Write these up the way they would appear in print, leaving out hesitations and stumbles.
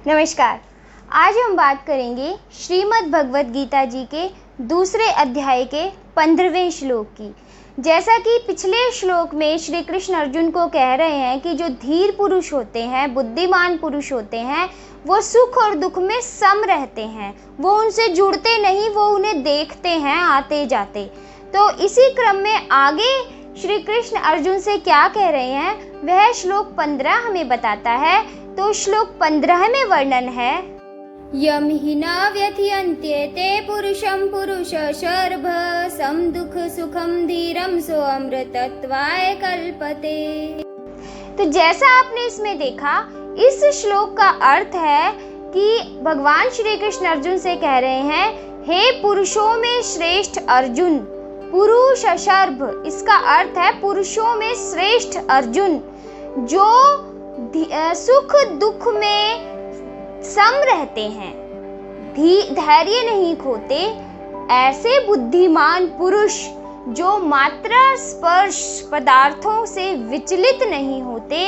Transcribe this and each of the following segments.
नमस्कार। आज हम बात करेंगे श्रीमद् भगवत गीता जी के दूसरे अध्याय के 15वें श्लोक की। जैसा कि पिछले श्लोक में श्री कृष्ण अर्जुन को कह रहे हैं कि जो धीर पुरुष होते हैं, बुद्धिमान पुरुष होते हैं, वो सुख और दुख में सम रहते हैं। वो उनसे जुड़ते नहीं, वो उन्हें देखते हैं आते जाते। तो इसी क्रम में आगे श्री कृष्ण अर्जुन से क्या कह रहे हैं वह श्लोक 15 हमें बताता है। तो श्लोक 15 में वर्णन है, यम हि न व्यथयन्त्येते पुरुषं पुरुष शर्भ सम दुख सुखम धीरम सो अमृतत्वाय कल्पते। तो जैसा आपने इसमें देखा, इस श्लोक का अर्थ है कि भगवान श्री कृष्ण अर्जुन से कह रहे हैं, हे पुरुषों में श्रेष्ठ अर्जुन, पुरुष शर्भ, इसका अर्थ है पुरुषों में श्रेष्ठ अर्जुन, जो सुख दुख में सम रहते हैं, धैर्य नहीं खोते, ऐसे बुद्धिमान पुरुष जो मात्रा स्पर्श पदार्थों से विचलित नहीं होते,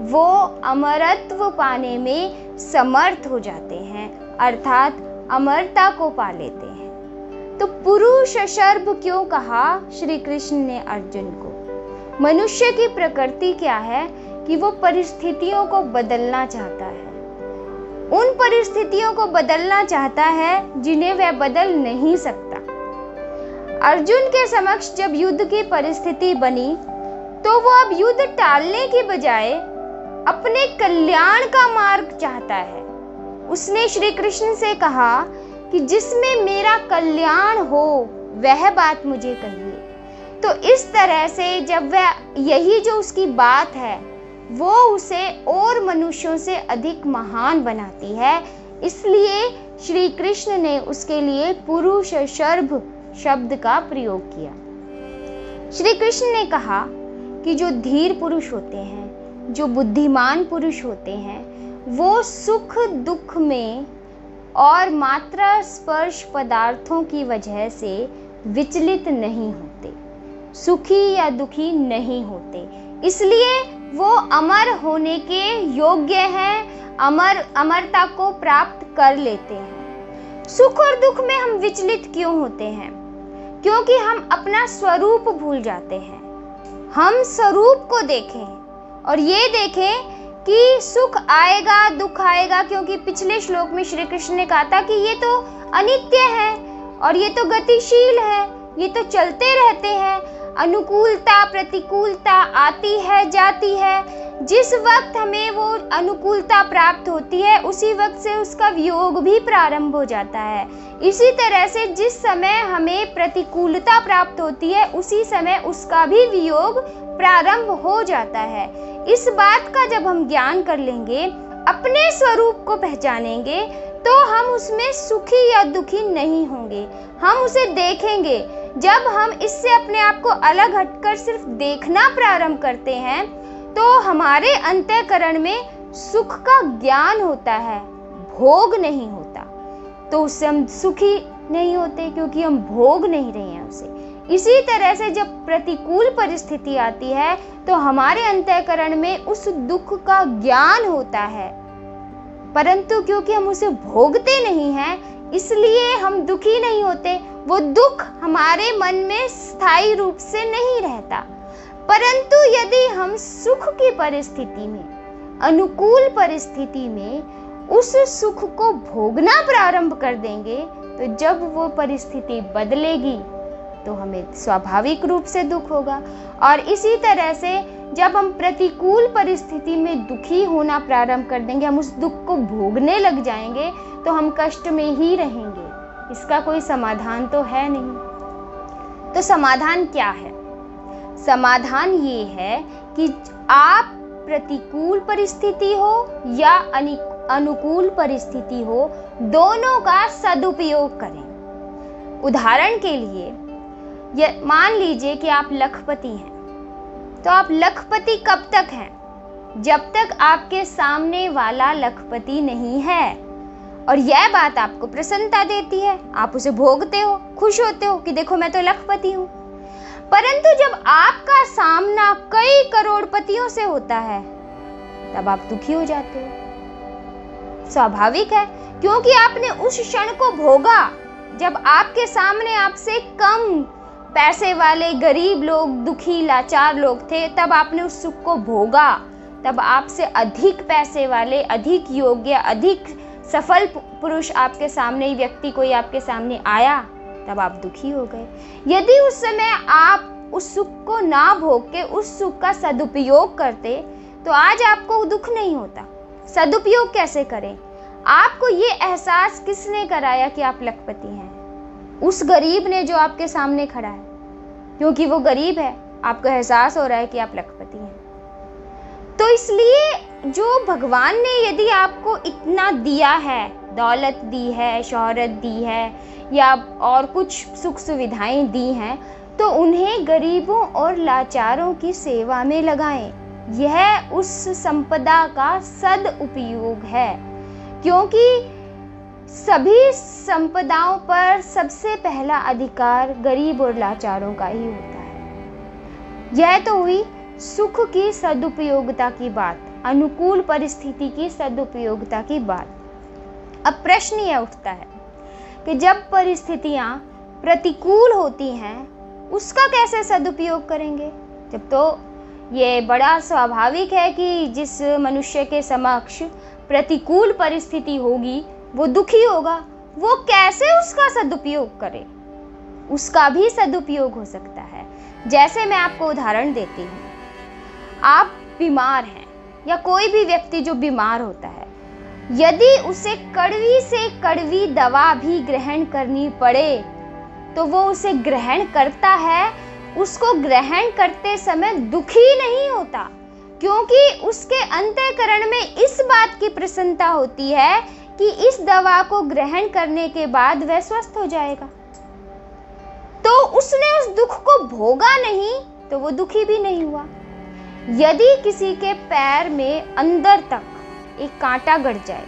वो अमरत्व पाने में समर्थ हो जाते हैं, अर्थात अमरता को पा लेते हैं। तो पुरुष शर्भ क्यों कहा श्री कृष्ण ने अर्जुन को? मनुष्य की प्रकृति क्या है कि वो परिस्थितियों को बदलना चाहता है, उन परिस्थितियों को बदलना चाहता है जिन्हें वह बदल नहीं सकता। अर्जुन के समक्ष जब युद्ध की परिस्थिति बनी तो वो अब युद्ध टालने की बजाय अपने कल्याण का मार्ग चाहता है। उसने श्री कृष्ण से कहा कि जिसमें मेरा कल्याण हो वह बात मुझे कहिए। तो इस तरह से जब वह यही जो उसकी बात है वो उसे और मनुष्यों से अधिक महान बनाती है, इसलिए श्री कृष्ण ने उसके लिए पुरुष शर्भ शब्द का प्रयोग किया। श्री कृष्ण ने कहा कि जो धीर पुरुष होते हैं, जो बुद्धिमान पुरुष होते हैं, वो सुख दुख में और मात्रा स्पर्श पदार्थों की वजह से विचलित नहीं होते, सुखी या दुखी नहीं होते, इसलिए वो अमर होने के योग्य हैं, अमरता को प्राप्त कर लेते हैं। सुख और दुख में हम विचलित क्यों होते हैं? क्योंकि हम अपना स्वरूप भूल जाते हैं। हम स्वरूप को देखें और ये देखें कि सुख आएगा दुख आएगा, क्योंकि पिछले श्लोक में श्री कृष्ण ने कहा था कि ये तो अनित्य है और ये तो गतिशील है, ये तो चलते रहते हैं, अनुकूलता प्रतिकूलता आती है जाती है। जिस वक्त हमें वो अनुकूलता प्राप्त होती है उसी वक्त से उसका वियोग भी प्रारंभ हो जाता है। इसी तरह से जिस समय हमें प्रतिकूलता प्राप्त होती है उसी समय उसका भी वियोग प्रारंभ हो जाता है। इस बात का जब हम ज्ञान कर लेंगे, अपने स्वरूप को पहचानेंगे, तो हम उसमें सुखी या दुखी नहीं होंगे। हम उसे देखेंगे। जब हम इससे अपने आप को अलग हटकर सिर्फ देखना प्रारंभ करते हैं तो हमारे अंतःकरण में सुख का ज्ञान होता है, भोग नहीं होता। तो उससे हम सुखी नहीं होते क्योंकि हम भोग नहीं रहे हैं उसे। इसी तरह से जब प्रतिकूल परिस्थिति आती है तो हमारे अंतःकरण में उस दुख का ज्ञान होता है, परंतु क्योंकि हम उसे भोगते नहीं हैं इसलिए हम दुखी नहीं होते। वो दुख हमारे मन में स्थायी रूप से नहीं रहता। परंतु यदि हम सुख की परिस्थिति में, अनुकूल परिस्थिति में उस सुख को भोगना प्रारंभ कर देंगे तो जब वो परिस्थिति बदलेगी तो हमें स्वाभाविक रूप से दुख होगा। और इसी तरह से जब हम प्रतिकूल परिस्थिति में दुखी होना प्रारंभ कर देंगे, हम उस दुख को भोगने लग जाएंगे तो हम कष्ट में ही रहेंगे। इसका कोई समाधान तो है नहीं। तो समाधान क्या है? समाधान ये है कि आप प्रतिकूल परिस्थिति हो या अनुकूल परिस्थिति हो, दोनों का सदुपयोग करें। उदाहरण के लिए मान लीजिए कि आप लखपति हैं, तो आप लखपति कब तक हैं? जब तक आपके सामने वाला लखपति नहीं है और यह बात आपको प्रसन्नता देती है, आप उसे भोगते हो, खुश होते हो कि देखो मैं तो लखपति हूँ। परंतु जब आपका सामना कई करोड़पतियों से होता है तब आप दुखी हो जाते हो। स्वाभाविक है, क्योंकि आपने उस क्षण को भोगा जब आपके सामने आपसे कम पैसे वाले गरीब लोग, दुखी लाचार लोग थे, तब आपने उस सुख को भोगा। तब आपसे अधिक पैसे वाले, अधिक योग्य, अधिक सफल पुरुष आपके सामने, व्यक्ति कोई आपके सामने आया, तब आप दुखी हो गए। यदि उस समय आप उस सुख को ना भोग के उस सुख का सदुपयोग करते तो आज आपको दुख नहीं होता। सदुपयोग कैसे करें? आपको ये एहसास किसने कराया कि आप लखपति हैं? उस गरीब ने जो आपके सामने खड़ा है, क्योंकि वो गरीब है, आपको एहसास हो रहा है कि आप लखपति हैं। तो इसलिए जो भगवान ने यदि आपको इतना दिया है, दौलत दी है, शोहरत दी है या और कुछ सुख सुविधाएं दी हैं, तो उन्हें गरीबों और लाचारों की सेवा में लगाएं। यह उस संपदा का सदुपयोग है, क्योंकि सभी संपदाओं पर सबसे पहला अधिकार गरीब और लाचारों का ही होता है। यह तो हुई सुख की सदुपयोगिता की बात, अनुकूल परिस्थिति की सदुपयोगिता की बात। अब प्रश्न यह उठता है कि जब परिस्थितियां प्रतिकूल होती हैं, उसका कैसे सदुपयोग करेंगे? जब तो ये बड़ा स्वाभाविक है कि जिस मनुष्य के समक्ष प्रतिकूल परिस्थिति होगी वो दुखी होगा, वो कैसे उसका सदुपयोग करे? उसका भी सदुपयोग हो सकता है। जैसे मैं आपको उदाहरण देती हूँ, आप बीमार हैं या कोई भी व्यक्ति जो बीमार होता है, यदि उसे कड़वी से कड़वी दवा भी ग्रहण करनी पड़े तो वो उसे ग्रहण करता है। उसको ग्रहण करते समय दुखी नहीं होता, क्योंकि उसके अंतःकरण में इस बात की प्रसन्नता होती है कि इस दवा को ग्रहण करने के बाद वह स्वस्थ हो जाएगा। तो उसने उस दुख को भोगा नहीं तो वो दुखी भी नहीं हुआ। यदि किसी के पैर में अंदर तक एक कांटा गड़ जाए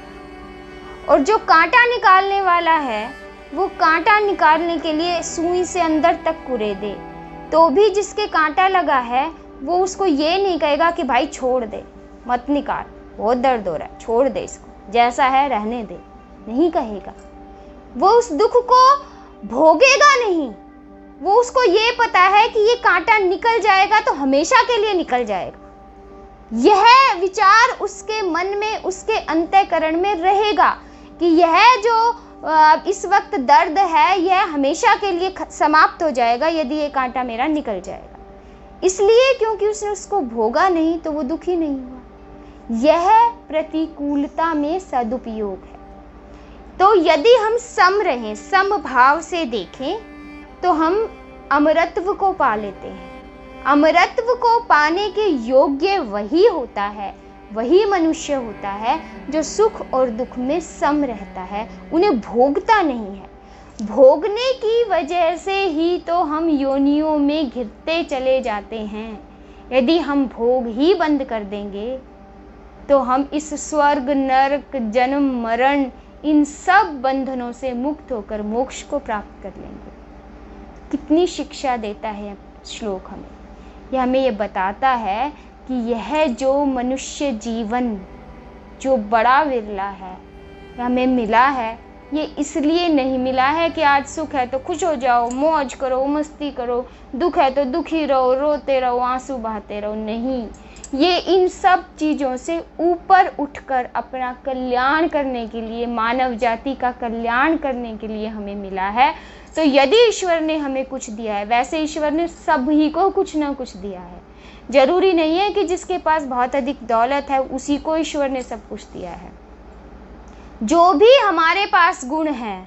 और जो कांटा निकालने वाला है वो कांटा निकालने के लिए सुई से अंदर तक कुरे दे, तो भी जिसके कांटा लगा है वो उसको ये नहीं कहेगा कि भाई छोड़ दे, मत निकाल, बहुत दर्द हो रहा है, छोड़ दे इसको, जैसा है रहने दे, नहीं कहेगा। वो उस दुख को भोगेगा नहीं। वो उसको ये पता है कि ये कांटा निकल जाएगा तो हमेशा के लिए निकल जाएगा। यह विचार उसके मन में, उसके अंतःकरण में रहेगा कि यह जो इस वक्त दर्द है यह हमेशा के लिए समाप्त हो जाएगा यदि ये कांटा मेरा निकल जाएगा। इसलिए क्योंकि उसने उसको भोगा नहीं तो वो दुखी नहीं हुआ। यह प्रतिकूलता में सदुपयोग है। तो यदि हम सम रहें, समभाव से देखें, तो हम अमरत्व को पा लेते हैं। अमरत्व को पाने के योग्य वही होता है, वही मनुष्य होता है जो सुख और दुख में सम रहता है, उन्हें भोगता नहीं है। भोगने की वजह से ही तो हम योनियों में घिरते चले जाते हैं। यदि हम भोग ही बंद कर देंगे तो हम इस स्वर्ग, नरक, जन्म, मरण, इन सब बंधनों से मुक्त होकर मोक्ष को प्राप्त कर लेंगे। कितनी शिक्षा देता है श्लोक हमें। यह हमें ये बताता है कि यह जो मनुष्य जीवन जो बड़ा विरला है, हमें मिला है, ये इसलिए नहीं मिला है कि आज सुख है तो खुश हो जाओ, मौज करो, मस्ती करो, दुख है तो दुखी रहो, रोते रहो, आंसू बहाते रहो। नहीं, ये इन सब चीज़ों से ऊपर उठकर अपना कल्याण करने के लिए, मानव जाति का कल्याण करने के लिए हमें मिला है। तो यदि ईश्वर ने हमें कुछ दिया है, वैसे ईश्वर ने सभी को कुछ ना कुछ दिया है। जरूरी नहीं है कि जिसके पास बहुत अधिक दौलत है उसी को ईश्वर ने सब कुछ दिया है। जो भी हमारे पास गुण है,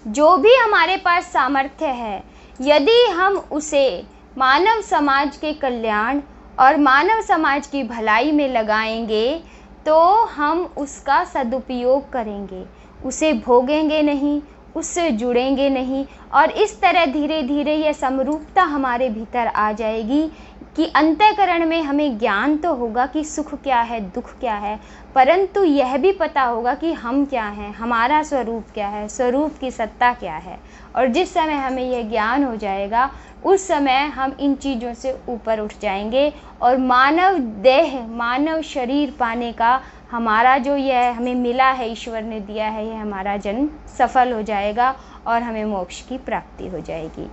जो भी हमारे पास सामर्थ्य है, यदि हम उसे मानव समाज के कल्याण और मानव समाज की भलाई में लगाएंगे तो हम उसका सदुपयोग करेंगे, उसे भोगेंगे नहीं, उससे जुड़ेंगे नहीं, और इस तरह धीरे धीरे यह समरूपता हमारे भीतर आ जाएगी कि अंतःकरण में हमें ज्ञान तो होगा कि सुख क्या है, दुख क्या है, परंतु यह भी पता होगा कि हम क्या हैं, हमारा स्वरूप क्या है, स्वरूप की सत्ता क्या है। और जिस समय हमें यह ज्ञान हो जाएगा उस समय हम इन चीज़ों से ऊपर उठ जाएंगे और मानव देह, मानव शरीर पाने का हमारा जो यह हमें मिला है, ईश्वर ने दिया है, यह हमारा जन्म सफल हो जाएगा और हमें मोक्ष की प्राप्ति हो जाएगी।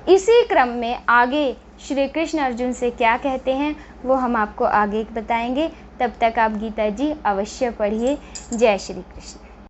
इसी क्रम में आगे श्री कृष्ण अर्जुन से क्या कहते हैं वो हम आपको आगे बताएंगे। तब तक आप गीता जी अवश्य पढ़िए। जय श्री कृष्ण।